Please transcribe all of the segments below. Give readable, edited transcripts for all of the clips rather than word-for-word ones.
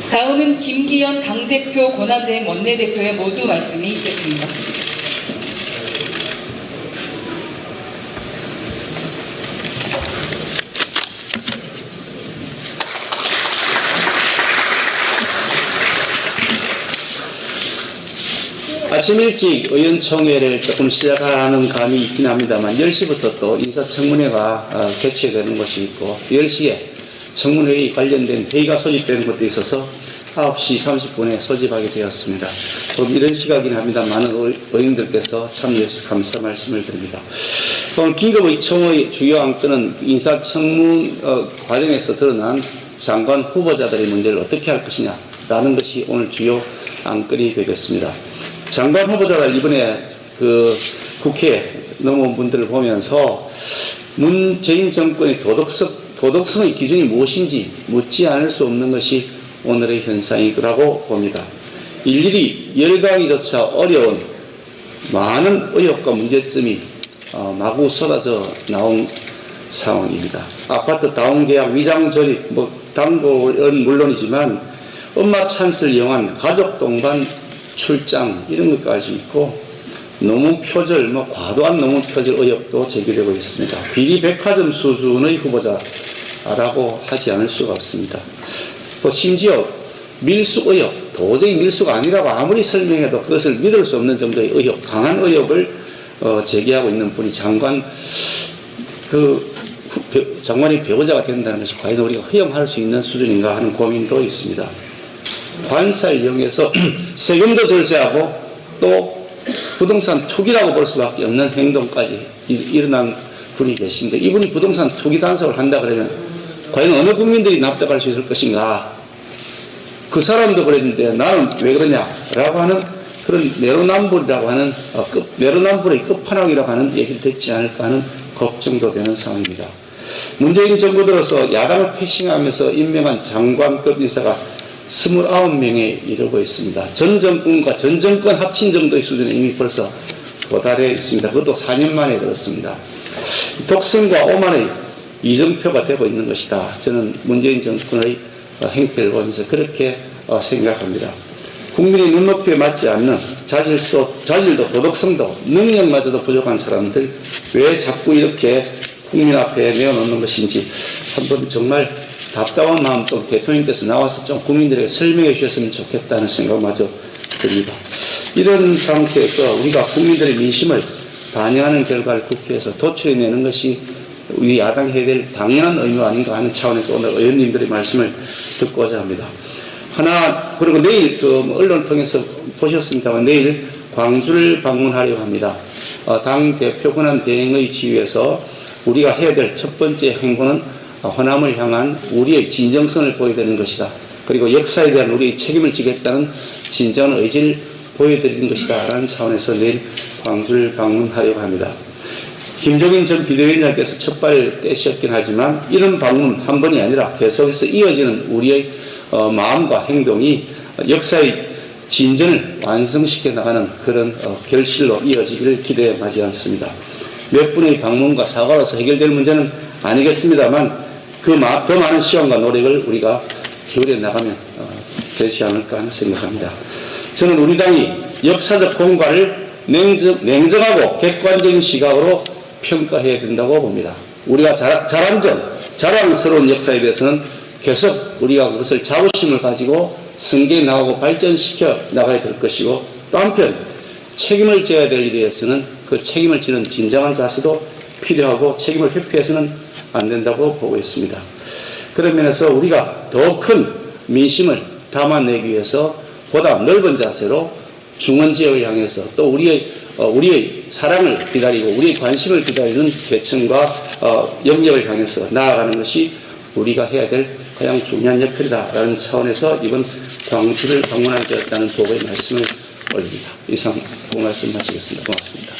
다음은 김기현 당대표 권한대행 원내대표의 모두 말씀이 있겠습니다. 아침 일찍 의원총회를 조금 시작하는 감이 있긴 합니다만 10시부터 또 인사청문회가 개최되는 것이 있고 10시에 청문회의 관련된 회의가 소집되는 것도 있어서 9시 30분에 소집하게 되었습니다. 좀 이런 시각이긴 합니다. 많은 의원들께서 참여해 주셔서 감사 말씀을 드립니다. 오늘 긴급의총의 주요 안건은 인사청문 과정에서 드러난 장관 후보자들의 문제를 어떻게 할 것이냐라는 것이 오늘 주요 안건이 되겠습니다. 장관 후보자가 이번에 국회에 넘어온 분들을 보면서 문재인 정권의 도덕성의 기준이 무엇인지 묻지 않을 수 없는 것이 오늘의 현상이라고 봅니다. 일일이 열강이조차 어려운 많은 의혹과 문제점이 마구 쏟아져 나온 상황입니다. 아파트 다운계약 위장 조립, 당골은 물론이지만 엄마 찬스를 이용한 가족 동반 출장 이런 것까지 있고 노무 표절, 과도한 노무 표절 의혹도 제기되고 있습니다. 비리 백화점 수준의 후보자라고 하지 않을 수가 없습니다. 또 심지어 밀수 의혹, 도저히 밀수가 아니라고 아무리 설명해도 그것을 믿을 수 없는 정도의 의혹, 강한 의혹을 제기하고 있는 분이 장관이 배우자가 된다는 것이 과연 우리가 허용할 수 있는 수준인가 하는 고민도 있습니다. 관사를 이용해서 세금도 절세하고 또 부동산 투기라고 볼 수밖에 없는 행동까지 일어난 분이 계신데 이분이 부동산 투기 단속을 한다 그러면 과연 어느 국민들이 납득할 수 있을 것인가. 그 사람도 그랬는데 나는 왜 그러냐라고 하는 그런 내로남불이라고 하는 내로남불의 끝판왕이라고 하는 얘기를 듣지 않을까 하는 걱정도 되는 상황입니다. 문재인 정부 들어서 야당을 패싱하면서 임명한 장관급 인사가 29명에 이르고 있습니다. 전 정권과 전 정권 합친 정도의 수준에 이미 벌써 도달해 있습니다. 그것도 4년 만에 그렇습니다. 독선과 오만의 이정표가 되고 있는 것이다. 저는 문재인 정권의 행태를 보면서 그렇게 생각합니다. 국민의 눈높이에 맞지 않는 자질도 도덕성도 능력마저도 부족한 사람들 왜 자꾸 이렇게 국민 앞에 내어놓는 것인지 한번 정말 답답한 마음도 대통령께서 나와서 좀 국민들에게 설명해 주셨으면 좋겠다는 생각마저 듭니다. 이런 상태에서 우리가 국민들의 민심을 반영하는 결과를 국회에서 도출해내는 것이 우리 야당이 해야 될 당연한 의무 아닌가 하는 차원에서 오늘 의원님들의 말씀을 듣고자 합니다. 그리고 내일 언론 통해서 보셨습니다만 내일 광주를 방문하려고 합니다. 당대표 권한 대행의 지위에서 우리가 해야 될 첫 번째 행보는 호남을 향한 우리의 진정성을 보여드리는 것이다. 그리고 역사에 대한 우리의 책임을 지겠다는 진정한 의지를 보여드리는 것이다. 라는 차원에서 내일 광주를 방문하려고 합니다. 김종인 전 비대위원장께서 첫발 떼셨긴 하지만 이런 방문 한 번이 아니라 계속해서 이어지는 우리의 마음과 행동이 역사의 진전을 완성시켜 나가는 그런 결실로 이어지기를 기대하지 않습니다. 몇 분의 방문과 사과로서 해결될 문제는 아니겠습니다만 더 많은 시간과 노력을 우리가 기울여 나가면 되지 않을까 하는 생각합니다. 저는 우리 당이 역사적 공과를 냉정하고 객관적인 시각으로 평가해야 된다고 봅니다. 우리가 자랑스러운 역사에 대해서는 계속 우리가 그것을 자부심을 가지고 승계해 나가고 발전시켜 나가야 될 것이고 또 한편 책임을 져야 될 일에 대해서는 그 책임을 지는 진정한 자세도 필요하고 책임을 회피해서는 안 된다고 보고 있습니다. 그런 면에서 우리가 더 큰 민심을 담아내기 위해서 보다 넓은 자세로 중원지역을 향해서 또 우리의 사랑을 기다리고 우리의 관심을 기다리는 계층과 영역을 향해서 나아가는 것이 우리가 해야 될 가장 중요한 역할이다라는 차원에서 이번 광주를 방문하게 되었다는 보고의 말씀을 올립니다. 이상 그 말씀 마치겠습니다. 고맙습니다.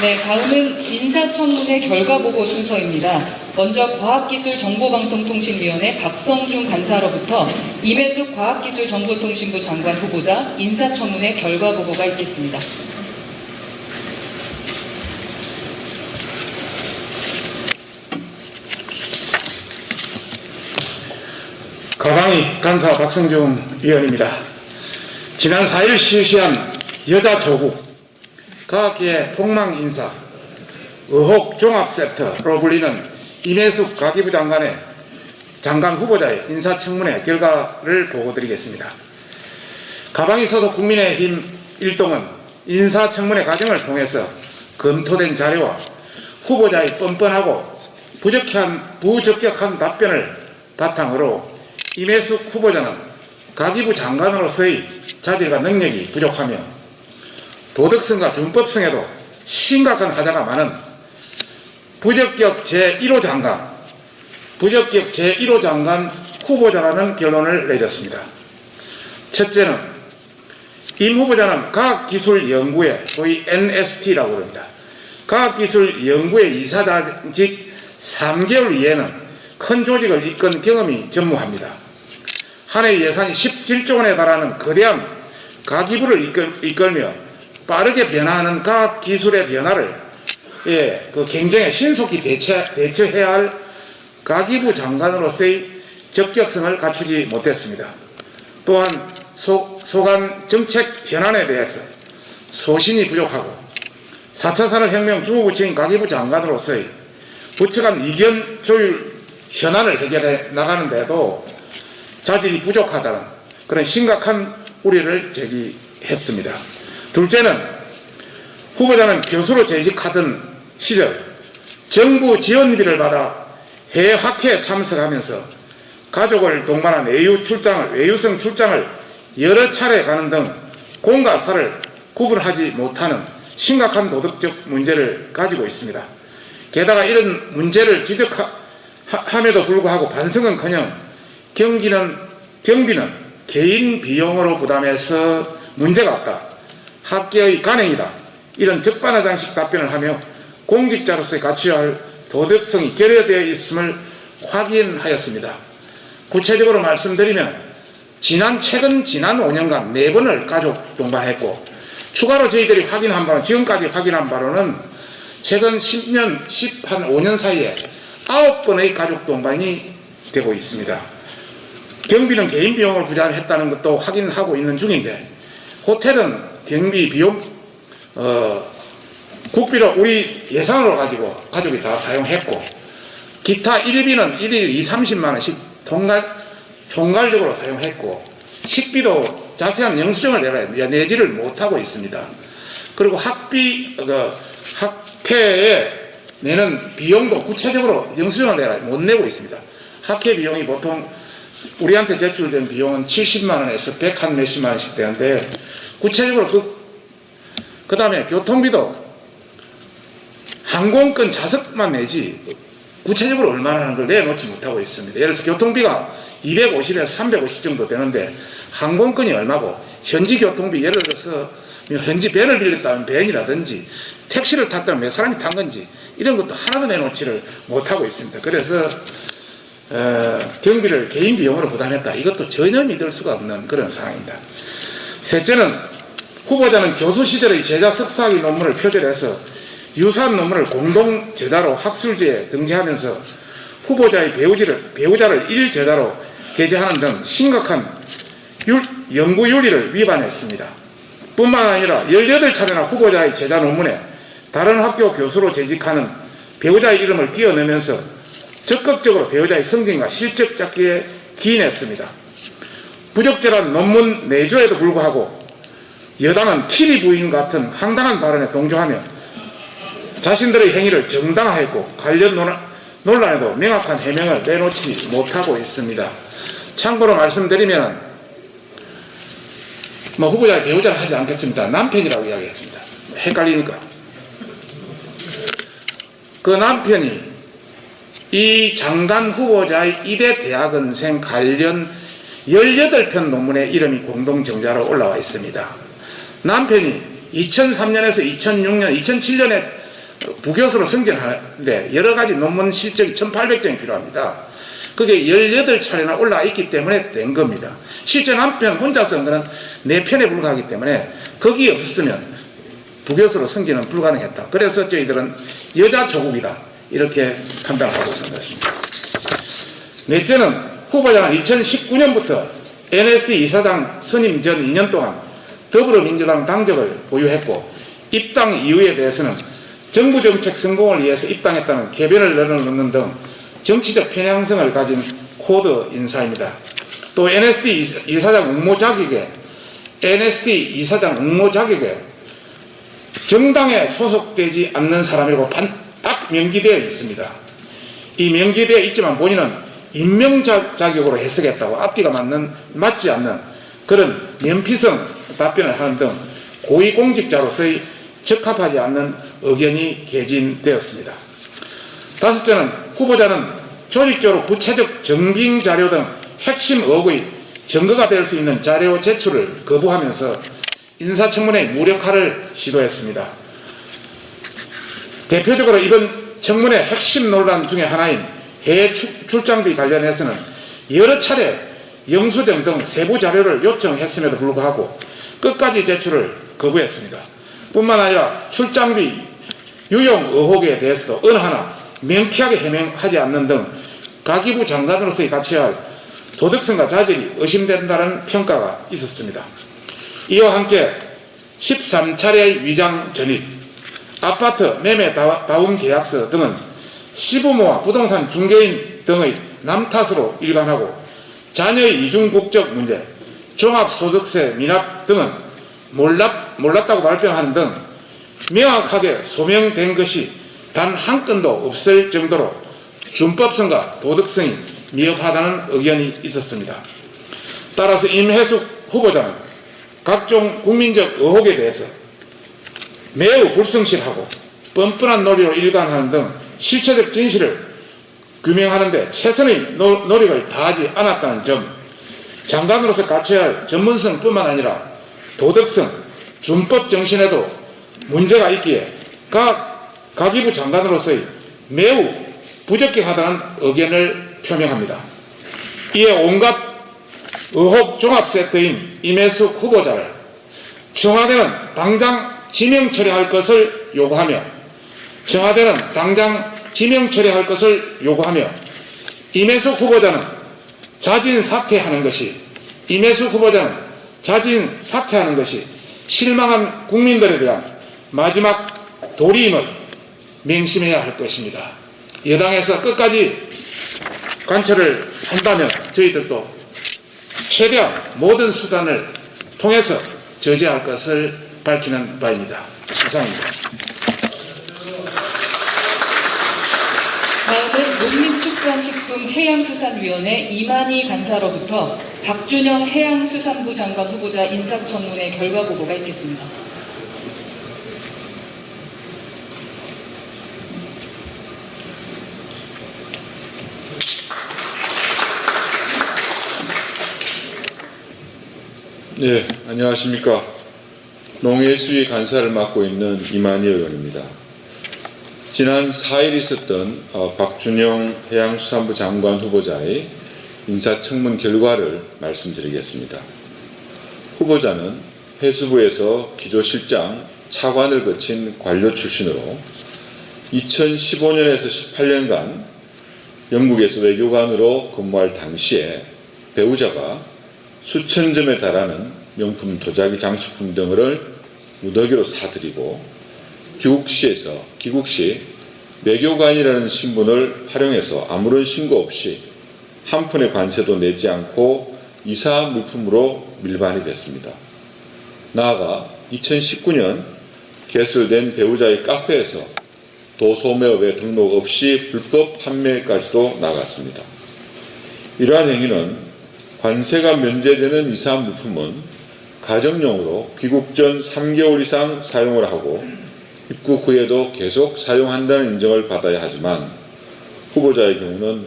네, 다음은 인사청문회 결과보고 순서입니다. 먼저 과학기술정보방송통신위원회 박성중 간사로부터 임혜숙 과학기술정보통신부 장관 후보자 인사청문회 결과보고가 있겠습니다. 가방이 간사 박성중 의원입니다. 지난 4일 실시한 여자 조국, 과학계의 폭망 인사, 의혹 종합 세트로 불리는 임혜숙 가기부 장관 후보자의 인사청문회 결과를 보고드리겠습니다. 가방이 소속 국민의힘 일동은 인사청문회 과정을 통해서 검토된 자료와 후보자의 뻔뻔하고 부적격한 답변을 바탕으로 임혜숙 후보자는 가기부 장관으로서의 자질과 능력이 부족하며 도덕성과 준법성에도 심각한 하자가 많은 부적격 제1호 장관 후보자라는 결론을 내렸습니다. 첫째는 임 후보자는 과학기술연구회, 소위 NST라고 합니다. 과학기술연구회 이사장직 3개월 이내에는 큰 조직을 이끈 경험이 전무합니다. 한 해 예산이 17조 원에 달하는 거대한 과기부를 이끌며 빠르게 변화하는 과학기술의 변화를 그 경쟁에 신속히 대처해야 할 과기부 장관으로서의 적격성을 갖추지 못했습니다. 또한 소관 정책 현안에 대해서 소신이 부족하고 4차 산업혁명 주무부처인 과기부 장관으로서의 부처 간 이견 조율 현안을 해결해 나가는 데도 자질이 부족하다는 그런 심각한 우려를 제기했습니다. 둘째는 후보자는 교수로 재직하던 시절 정부 지원비를 받아 해외 학회에 참석하면서 가족을 동반한 외유성 출장을 여러 차례 가는 등 공과 사를 구분하지 못하는 심각한 도덕적 문제를 가지고 있습니다. 게다가 이런 문제를 지적함에도 불구하고 반성은커녕 경비는 개인 비용으로 부담해서 문제가 없다. 학계의 관행이다. 이런 적반하장식 답변을 하며 공직자로서의 갖춰야 할 도덕성이 결여되어 있음을 확인하였습니다. 구체적으로 말씀드리면 최근 5년간 4번을 가족 동반했고 추가로 저희들이 지금까지 확인한 바로는 최근 5년 사이에 9번의 가족 동반이 되고 있습니다. 경비는 개인 비용을 부담했다는 것도 확인하고 있는 중인데 호텔은 경비 비용 국비로 우리 예산으로 가지고 가족이 다 사용했고 기타 일비는 1일 30만 원씩 총괄적으로 사용했고 식비도 자세한 영수증을 내지를 못하고 있습니다. 그리고 학회에 내는 비용도 구체적으로 영수증을 못 내고 있습니다. 학회 비용이 보통 우리한테 제출된 비용은 70만 원에서 100 한 몇십만 원씩 되는데 구체적으로 그 다음에 교통비도 항공권 좌석만 내지 구체적으로 얼마나 하는 걸 내놓지 못하고 있습니다. 예를 들어서 교통비가 250에서 350 정도 되는데 항공권이 얼마고 현지 교통비 예를 들어서 현지 밴을 빌렸다면 밴이라든지 택시를 탔다면 몇 사람이 탄 건지 이런 것도 하나도 내놓지를 못하고 있습니다. 그래서 경비를 개인 비용으로 부담했다. 이것도 전혀 믿을 수가 없는 그런 상황입니다. 셋째는 후보자는 교수 시절의 제자 석사학위 논문을 표절해서 유사한 논문을 공동 제자로 학술지에 등재하면서 후보자의 배우자를 1제자로 게재하는 등 심각한 연구 윤리를 위반했습니다. 뿐만 아니라 18차례나 후보자의 제자 논문에 다른 학교 교수로 재직하는 배우자의 이름을 끼워넣으면서 적극적으로 배우자의 성진과 실적 잡기에 기인했습니다. 부적절한 논문 내조에도 불구하고 여당은 키리 부인 같은 황당한 발언에 동조하며 자신들의 행위를 정당화했고 관련 논란에도 명확한 해명을 내놓지 못하고 있습니다. 참고로 말씀드리면 후보자의 배우자를 하지 않겠습니다. 남편이라고 이야기했습니다. 헷갈리니까. 그 남편이 이 장관 후보자의 이대 대학원생 관련 18편 논문의 이름이 공동정자로 올라와 있습니다. 남편이 2003년에서 2006년, 2007년에 부교수로 승진하는데 여러가지 논문 실적이 1800점이 필요합니다. 그게 18차례나 올라와 있기 때문에 된 겁니다. 실제 남편 혼자 쓴 거는 4편에 불과하기 때문에 거기에 없으면 부교수로 승진은 불가능했다. 그래서 저희들은 여자 조국이다 이렇게 판단하고 있는 것입니다. 넷째는 후보자는 2019년부터 NSD 이사장 선임 전 2년 동안 더불어민주당 당적을 보유했고 입당 이유에 대해서는 정부 정책 성공을 위해서 입당했다는 궤변을 내놓는 등 정치적 편향성을 가진 코드 인사입니다. 또 NSD 이사장 응모 자격에 정당에 소속되지 않는 사람이고 딱 명기되어 있습니다. 이 명기되어 있지만 본인은 임명 자격으로 해석했다고 앞뒤가 맞지 않는 그런 면피성 답변을 하는 등 고위공직자로서의 적합하지 않는 의견이 개진되었습니다. 다섯째는 후보자는 조직적으로 구체적 정빙 자료 등 핵심 의혹의 증거가 될 수 있는 자료 제출을 거부하면서 인사청문회 무력화를 시도했습니다. 대표적으로 이번 청문회 핵심 논란 중에 하나인 해외 출장비 관련해서는 여러 차례 영수증 등 세부 자료를 요청했음에도 불구하고 끝까지 제출을 거부했습니다. 뿐만 아니라 출장비 유용 의혹에 대해서도 어느 하나 명쾌하게 해명하지 않는 등 가기부 장관으로서의 가치야 할 도덕성과 자질이 의심된다는 평가가 있었습니다. 이와 함께 13차례의 위장 전입, 아파트 매매 다운 계약서 등은 시부모와 부동산 중개인 등의 남탓으로 일관하고 자녀의 이중 국적 문제, 종합소득세 미납 등은 몰랐다고 발표하는 등 명확하게 소명된 것이 단 한 건도 없을 정도로 준법성과 도덕성이 미흡하다는 의견이 있었습니다. 따라서 임혜숙 후보자는 각종 국민적 의혹에 대해서 매우 불성실하고 뻔뻔한 논리로 일관하는 등 실체적 진실을 규명하는 데 최선의 노력을 다하지 않았다는 점, 장관으로서 갖춰야 할 전문성뿐만 아니라 도덕성, 준법 정신에도 문제가 있기에 가기부 장관으로서의 매우 부적격하다는 의견을 표명합니다. 이에 온갖 의혹 종합 세트인 임혜숙 후보자를 청와대는 당장 지명 처리할 것을 요구하며 임혜숙 후보자는 자진 사퇴하는 것이 실망한 국민들에 대한 마지막 도리임을 명심해야 할 것입니다. 여당에서 끝까지 관철을 한다면 저희들도 최대한 모든 수단을 통해서 저지할 것을 밝히는 바입니다. 이상입니다. 다음은 농림축산식품해양수산위원회 이만희 간사로부터 박준영 해양수산부 장관 후보자 인사청문회 결과 보고가 있겠습니다. 네, 안녕하십니까. 농해수위 간사를 맡고 있는 이만희 의원입니다. 지난 4일 있었던 박준영 해양수산부 장관 후보자의 인사청문 결과를 말씀드리겠습니다. 후보자는 해수부에서 기조실장, 차관을 거친 관료 출신으로 2015년에서 18년간 영국에서 외교관으로 근무할 당시에 배우자가 수천 점에 달하는 명품 도자기 장식품 등을 무더기로 사들이고 귀국시 외교관이라는 신분을 활용해서 아무런 신고 없이 한 푼의 관세도 내지 않고 이사한 물품으로 밀반입했습니다. 나아가 2019년 개설된 배우자의 카페에서 도소매업에 등록 없이 불법 판매까지도 나갔습니다. 이러한 행위는 관세가 면제되는 이사한 물품은 가정용으로 귀국 전 3개월 이상 사용을 하고 입국 후에도 계속 사용한다는 인정을 받아야 하지만 후보자의 경우는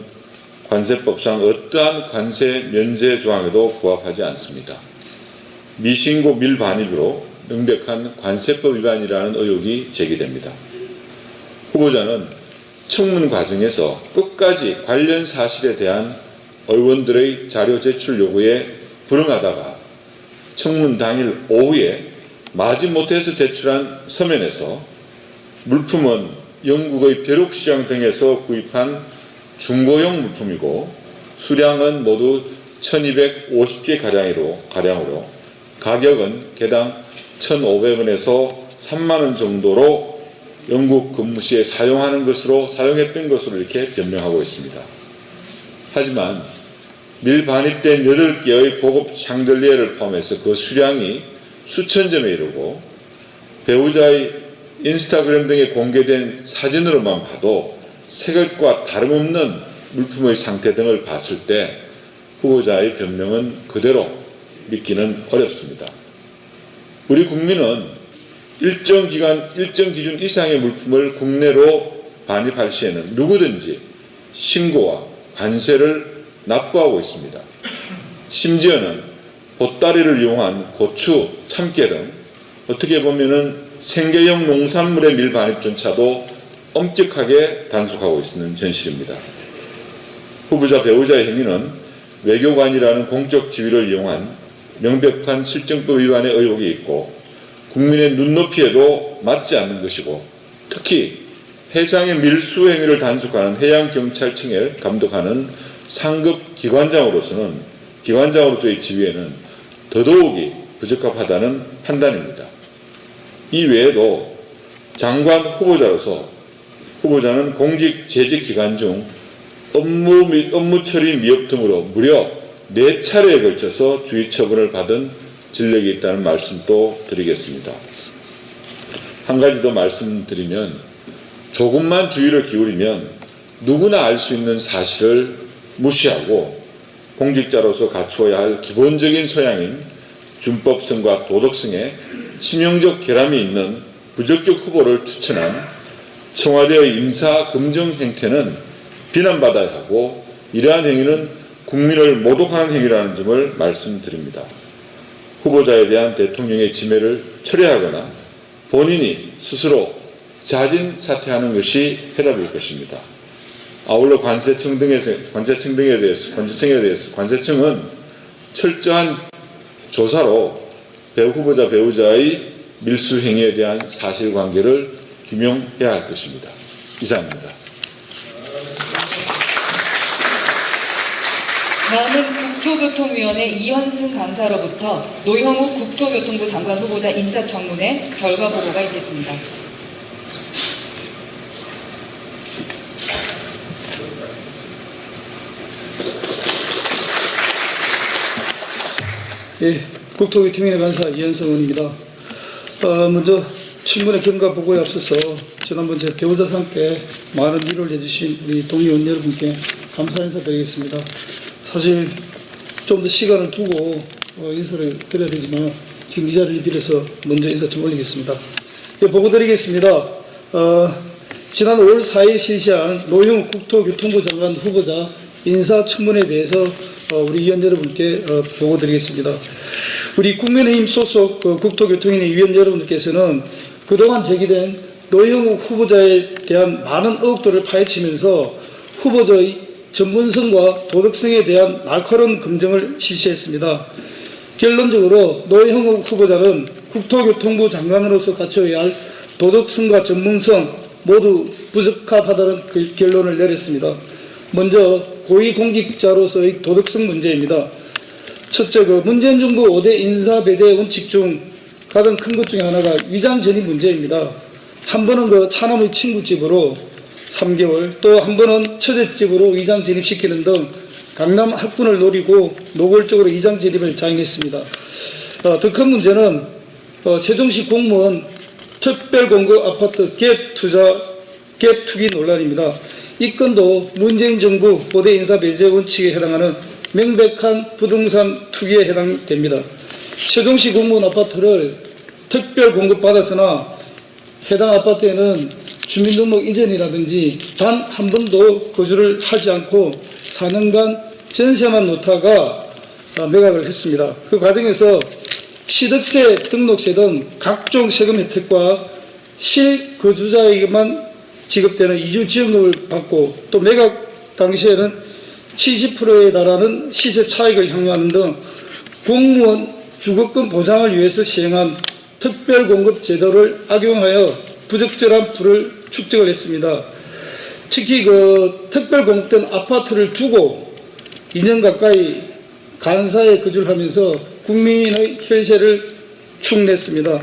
관세법상 어떠한 관세 면제 조항에도 부합하지 않습니다. 미신고 밀반입으로 명백한 관세법 위반이라는 의혹이 제기됩니다. 후보자는 청문 과정에서 끝까지 관련 사실에 대한 의원들의 자료 제출 요구에 불응하다가 청문 당일 오후에 마지못해서 제출한 서면에서 물품은 영국의 벼룩시장 등에서 구입한 중고용 물품이고 수량은 모두 1250개 가량으로 가격은 개당 1,500원에서 3만 원 정도로 영국 근무 시에 사용했던 것으로 이렇게 변명하고 있습니다. 하지만 밀 반입된 8개의 고급 샹들리에를 포함해서 그 수량이 수천 점에 이르고 배우자의 인스타그램 등에 공개된 사진으로만 봐도 새것과 다름없는 물품의 상태 등을 봤을 때 후보자의 변명은 그대로 믿기는 어렵습니다. 우리 국민은 일정 기준 이상의 물품을 국내로 반입할 시에는 누구든지 신고와 관세를 납부하고 있습니다. 심지어는 보따리를 이용한 고추, 참깨 등 어떻게 보면은 생계형 농산물의 밀 반입조차도 엄격하게 단속하고 있는 현실입니다. 후보자 배우자의 행위는 외교관이라는 공적 지위를 이용한 명백한 실정법 위반의 의혹이 있고 국민의 눈높이에도 맞지 않는 것이고 특히 해상의 밀수 행위를 단속하는 해양경찰청에 감독하는 상급 기관장으로서의 지위에는 더더욱이 부적합하다는 판단입니다. 이 외에도 장관 후보자로서 후보자는 공직 재직 기간 중 업무 처리 미흡 등으로 무려 4차례에 걸쳐서 주의 처분을 받은 진력이 있다는 말씀도 드리겠습니다. 한 가지 더 말씀드리면 조금만 주의를 기울이면 누구나 알 수 있는 사실을 무시하고 공직자로서 갖추어야 할 기본적인 소양인 준법성과 도덕성에 치명적 결함이 있는 부적격 후보를 추천한 청와대의 인사 검증 행태는 비난받아야 하고 이러한 행위는 국민을 모독하는 행위라는 점을 말씀드립니다. 후보자에 대한 대통령의 지매를 철회하거나 본인이 스스로 자진 사퇴하는 것이 해답일 것입니다. 아울러 관세청에 대해서 관세청은 철저한 조사로 배우자의 밀수 행위에 대한 사실관계를 규명해야 할 것입니다. 이상입니다. 다음은 국토교통위원회 이현승 간사로부터 노형욱 국토교통부 장관 후보자 인사청문회 결과 보고가 있겠습니다. 예, 국토교통위원회 간사 이현승 의원입니다. 먼저 청문회 결과 보고에 앞서서 지난번 제 배우자와 함께 많은 일을 해주신 우리 동료원 여러분께 감사 인사드리겠습니다. 사실 좀 더 시간을 두고 인사를 드려야 되지만 지금 이 자리를 빌어서 먼저 인사 좀 올리겠습니다. 예, 보고 드리겠습니다. 지난 5월 4일 실시한 노형욱 국토교통부 장관 후보자 인사청문회에 대해서 우리 위원 여러분께 보고 드리겠습니다. 우리 국민의힘 소속 국토교통위원회 위원 여러분들께서는 그동안 제기된 노형욱 후보자에 대한 많은 의혹들을 파헤치면서 후보자의 전문성과 도덕성에 대한 날카로운 검증을 실시했습니다. 결론적으로 노형욱 후보자는 국토교통부 장관으로서 갖춰야 할 도덕성과 전문성 모두 부적합하다는 그 결론을 내렸습니다. 먼저 고위공직자로서의 도덕성 문제입니다. 첫째, 문재인 정부 5대 인사배제 원칙 중 가장 큰 것 중에 하나가 위장 전입 문제입니다. 한 번은 차남의 친구 집으로 3개월, 또 한 번은 처제 집으로 위장 진입시키는 등 강남 학군을 노리고 노골적으로 위장 진입을 자행했습니다. 더 큰 문제는 세종시 공무원 특별공급 아파트 갭 투기 논란입니다. 이 건도 문재인 정부 5대 인사 배제 원칙에 해당하는 명백한 부동산 투기에 해당됩니다. 세종시 공무원 아파트를 특별 공급받았으나 해당 아파트에는 주민등록 이전이라든지 단 한 번도 거주를 하지 않고 4년간 전세만 놓다가 매각을 했습니다. 그 과정에서 취득세, 등록세 등 각종 세금 혜택과 실거주자에게만 지급되는 이주지원금을 받고 또 매각 당시에는 70%에 달하는 시세 차익을 향유하는 등 공무원 주거권 보장을 위해서 시행한 특별공급 제도를 악용하여 부적절한 부를 축적을 했습니다. 특히 특별공급된 아파트를 두고 2년 가까이 간사에 거주하면서 국민의 혈세를 축냈습니다.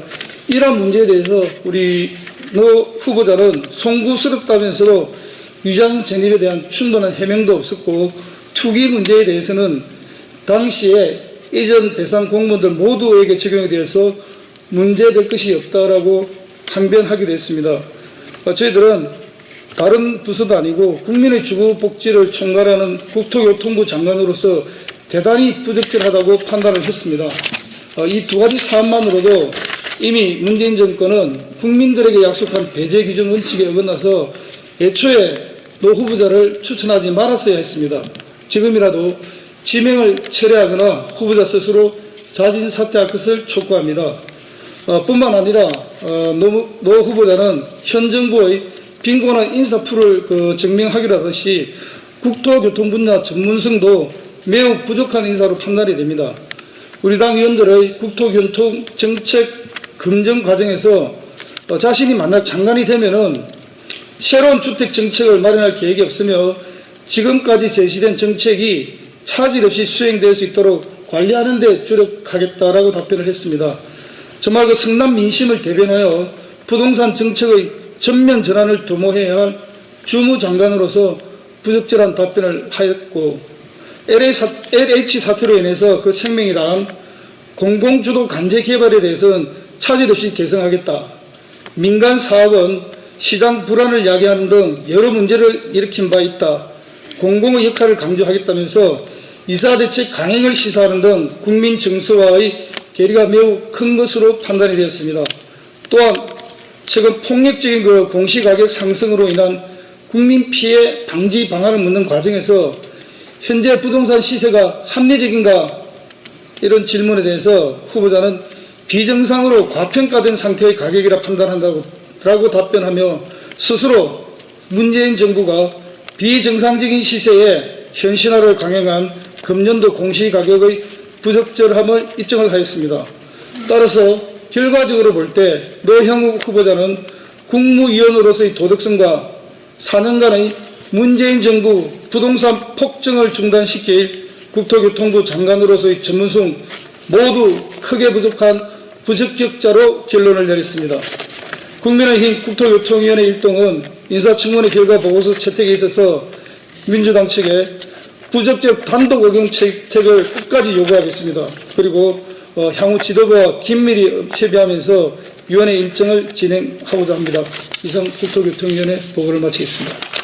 이러한 문제에 대해서 우리 노 후보자는 송구스럽다면서도 위장 전입에 대한 충분한 해명도 없었고, 투기 문제에 대해서는 당시에 이전 대상 공무원들 모두에게 적용에 대해서 문제될 것이 없다라고 항변하기도 했습니다. 저희들은 다른 부서도 아니고 국민의 주거 복지를 총괄하는 국토교통부 장관으로서 대단히 부적절하다고 판단을 했습니다. 이 두 가지 사안만으로도 이미 문재인 정권은 국민들에게 약속한 배제 기준 원칙에 어긋나서 애초에 노 후보자를 추천하지 말았어야 했습니다. 지금이라도 지명을 철회하거나 후보자 스스로 자진 사퇴할 것을 촉구합니다. 뿐만 아니라 노 후보자는 현 정부의 빈곤한 인사풀을 증명하기로 하듯이 국토교통 분야 전문성도 매우 부족한 인사로 판단이 됩니다. 우리 당 의원들의 국토교통 정책 검증 과정에서 자신이 만약 장관이 되면은 새로운 주택 정책을 마련할 계획이 없으며 지금까지 제시된 정책이 차질 없이 수행될 수 있도록 관리하는 데 주력하겠다라고 답변을 했습니다. 정말 그 성남 민심을 대변하여 부동산 정책의 전면 전환을 도모해야 할 주무장관으로서 부적절한 답변을 하였고, LH 사태로 인해서 그 생명이 당한 공공주도 간제 개발에 대해서는 차질 없이 개선하겠다. 민간 사업은 시장 불안을 야기하는 등 여러 문제를 일으킨 바 있다. 공공의 역할을 강조하겠다면서 이사대책 강행을 시사하는 등 국민 정서와의 괴리가 매우 큰 것으로 판단이 되었습니다. 또한 최근 폭력적인 공시가격 상승으로 인한 국민 피해 방지 방안을 묻는 과정에서 현재 부동산 시세가 합리적인가, 이런 질문에 대해서 후보자는 비정상으로 과평가된 상태의 가격이라 판단한다고 답변하며 스스로 문재인 정부가 비정상적인 시세에 현실화를 강행한 금년도 공시가격의 부적절함을 입증을 하였습니다. 따라서 결과적으로 볼 때 노형욱 후보자는 국무위원으로서의 도덕성과 4년간의 문재인 정부 부동산 폭증을 중단시킬 국토교통부 장관으로서의 전문성 모두 크게 부족한 부적격자로 결론을 내렸습니다. 국민의힘 국토교통위원회 일동은 인사청문회 결과 보고서 채택에 있어서 민주당 측에 부적격 단독 의견 채택을 끝까지 요구하겠습니다. 그리고 향후 지도부와 긴밀히 협의하면서 위원회 일정을 진행하고자 합니다. 이상 국토교통위원회 보고를 마치겠습니다.